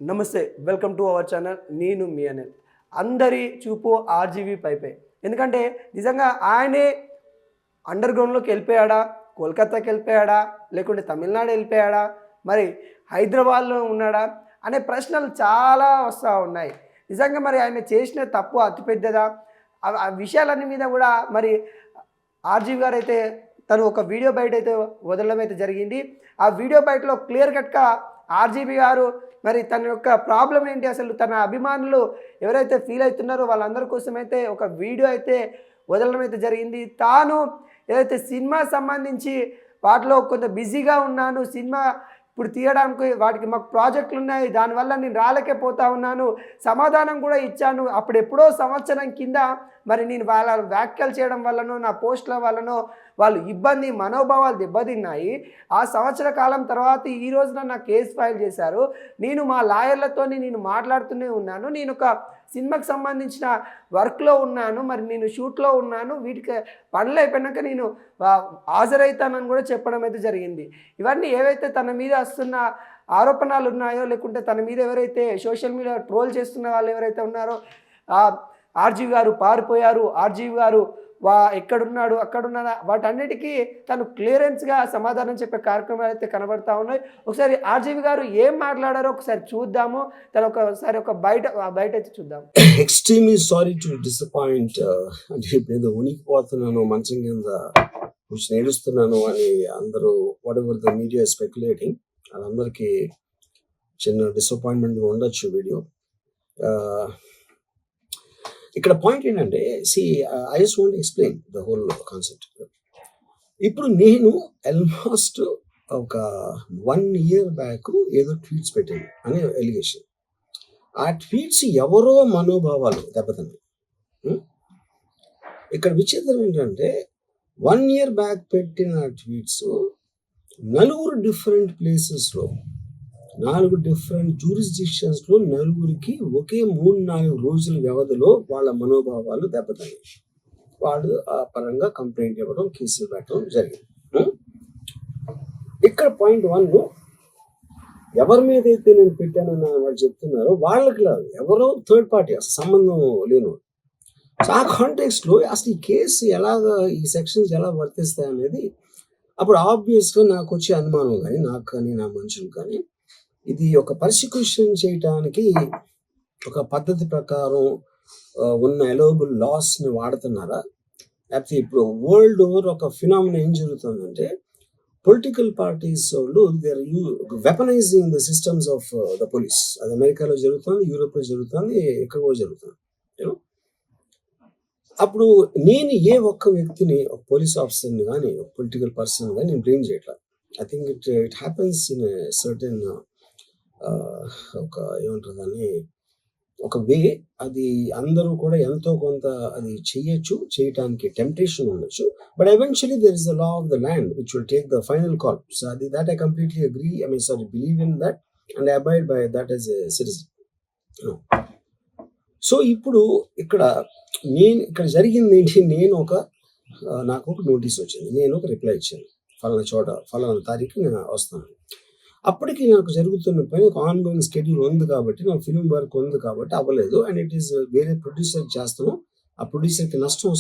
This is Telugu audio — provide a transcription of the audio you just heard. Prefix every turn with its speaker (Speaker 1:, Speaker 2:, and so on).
Speaker 1: నమస్తే, వెల్కమ్ టు అవర్ ఛానల్. నేను మీ అనిల్. అందరి చూపు ఆర్జీవీ పైపే. ఎందుకంటే నిజంగా ఆయనే అండర్ గ్రౌండ్లోకి వెళ్ళిపోయాడా, కోల్కతాకి వెళ్ళిపోయాడా, లేకుంటే తమిళనాడు వెళ్ళిపోయాడా, మరి హైదరాబాద్లో ఉన్నాడా అనే ప్రశ్నలు చాలా వస్తూ ఉన్నాయి. నిజంగా మరి ఆయన చేసిన తప్పు అతిపెద్దదా? ఆ విషయాలన్నీ మీద కూడా మరి ఆర్జీవీ గారు అయితే తను ఒక వీడియో బయట అయితే వదలడం అయితే జరిగింది. ఆ వీడియో బయటలో క్లియర్ కట్గా ఆర్జీవీ గారు మరి తన యొక్క ప్రాబ్లం ఏంటి, అసలు తన అభిమానులు ఎవరైతే ఫీల్ అవుతున్నారో వాళ్ళందరి కోసం అయితే ఒక వీడియో అయితే వదలడం అయితే జరిగింది. తాను ఏదైతే సినిమా సంబంధించి వాటిలో కొంత బిజీగా ఉన్నాను, సినిమా ఇప్పుడు తీయడానికి వాటికి మాకు ప్రాజెక్టులు ఉన్నాయి, దానివల్ల నేను రాలేకపోతా ఉన్నాను, సమాధానం కూడా ఇచ్చాను. అప్పుడు ఎప్పుడో సంవత్సరం కింద మరి నేను వాళ్ళ వ్యాఖ్యలు చేయడం వల్లనో నా పోస్టుల వల్లనో వాళ్ళు మనోభావాలు దెబ్బతిన్నాయి. ఆ సంవత్సర కాలం తర్వాత ఈ రోజున నా కేసు ఫైల్ చేశారు. నేను మా లాయర్లతో నేను మాట్లాడుతూనే ఉన్నాను. నేను ఒక సినిమాకి సంబంధించిన వర్క్లో ఉన్నాను, మరి నేను షూట్లో ఉన్నాను, వీటికి పనులు అయిపోయినాక నేను హాజరవుతానని కూడా చెప్పడం అయితే జరిగింది. ఇవన్నీ ఏవైతే తన మీద వస్తున్న ఆరోపణలు ఉన్నాయో, లేకుంటే తన మీద ఎవరైతే సోషల్ మీడియా ట్రోల్ చేస్తున్న వాళ్ళు ఎవరైతే ఉన్నారో, ఆర్జీవీ గారు పారిపోయారు, ఆర్జీవీ గారు ఎక్కడున్నాడు అక్కడున్నాడా, వాటన్నిటికీ తను క్లియరెన్స్గా సమాధానం చెప్పే కార్యక్రమాలు అయితే కనబడతా ఉన్నాయి. ఒకసారి ఆర్జీవీ గారు ఏం మాట్లాడారో ఒకసారి చూద్దాము. తను ఒకసారి బయట అయితే చూద్దాం.
Speaker 2: Extremely sorry to disappoint. అంటే ఏదో ఉనికిపోతున్నాను, మంచం కింద కూర్చొని ఏడుస్తున్నాను అని అందరూ what ever the media speculating, వాళ్ళందరికీ చిన్న డిసప్పాయింట్మెంట్ ఉండొచ్చు వీడియో. ఇక్కడ పాయింట్ ఏంటంటే, I just want explain the whole concept. ఇప్పుడు నేను ఆల్మోస్ట్ ఒక 1 year బ్యాక్ ఏదో ట్వీట్స్ పెట్టాను అనే ఎలిగేషన్. ఆ ట్వీట్స్ ఎవరో మనోభావాలు దెబ్బతిన్నాయి. ఇక్కడ విచిత్రం ఏంటంటే 1 year బ్యాక్ పెట్టిన ట్వీట్స్ 4 డిఫరెంట్ ప్లేసెస్లో 4 డిఫరెంట్ జ్యూరిస్డిక్షన్స్లో నలుగురికి ఒకే 3-4 రోజుల వ్యవధిలో వాళ్ళ మనోభావాలు దెబ్బతిన్నాయి. వాళ్ళు ఆ పరంగా కంప్లైంట్ ఇవ్వడం, కేసులు పెట్టడం జరిగింది. ఇక్కడ పాయింట్ 1, ఎవరి మీద అయితే నేను పెట్టానని వాళ్ళు చెప్తున్నారో వాళ్ళకి లేదు, ఎవరో థర్డ్ పార్టీ, అసలు సంబంధం లేను. ఆ కాంటెక్స్ట్లో అసలు ఈ కేసు ఎలాగా, ఈ సెక్షన్స్ ఎలా వర్తిస్తాయి అనేది అప్పుడు ఆబ్వియస్గా నాకు వచ్చే అనుమానం కానీ, నాకు కానీ నా మనుషులు కానీ, ఇది ఒక పర్సిక్యూషన్ చేయటానికి ఒక పద్ధతి ప్రకారం ఉన్న ఎలోబుల్ లాస్ని వాడుతున్నారా, లేకపోతే ఇప్పుడు వరల్డ్ ఓవర్ ఒక ఫినామినా ఏం జరుగుతుందంటే, పొలిటికల్ పార్టీస్ వాళ్ళు they are weaponizing the systems of the police. అది అమెరికాలో జరుగుతుంది, యూరోప్లో జరుగుతుంది, ఎక్కడో జరుగుతుంది. అప్పుడు నేను ఏ ఒక్క వ్యక్తిని, ఒక పోలీస్ ఆఫీసర్ని కానీ, ఒక పొలిటికల్ పర్సన్ కానీ నేను బ్లేమ్ చేయట్లేదు. I think it happens in certain ఒక ఏమంటారు దాన్ని, ఒక వే. అది అందరూ కూడా ఎంతో కొంత అది చేయటానికి టెంప్టేషన్ ఉండొచ్చు. But eventually there is the law of the land which will take the final call. So అది that I completely agree, believe in that and I abide by that as a citizen. So ఇప్పుడు ఇక్కడ జరిగింది ఏంటి, నాకు ఒక నోటీస్ వచ్చింది, నేను ఒక రిప్లై ఇచ్చాను, ఫలానా చోట ఫలానా తారీఖు నేను వస్తాను. అప్పటికి నాకు జరుగుతున్న పని ఒక ఆన్గోయింగ్ స్కెడ్యూల్ ఉంది కాబట్టి, నా ఫిల్మ్ వర్క్ ఉంది కాబట్టి అవ్వలేదు. అండ్ ఇట్ ఈస్ వేరే ప్రొడ్యూసర్ చేస్తాను, ఆ ప్రొడ్యూసర్కి నష్టం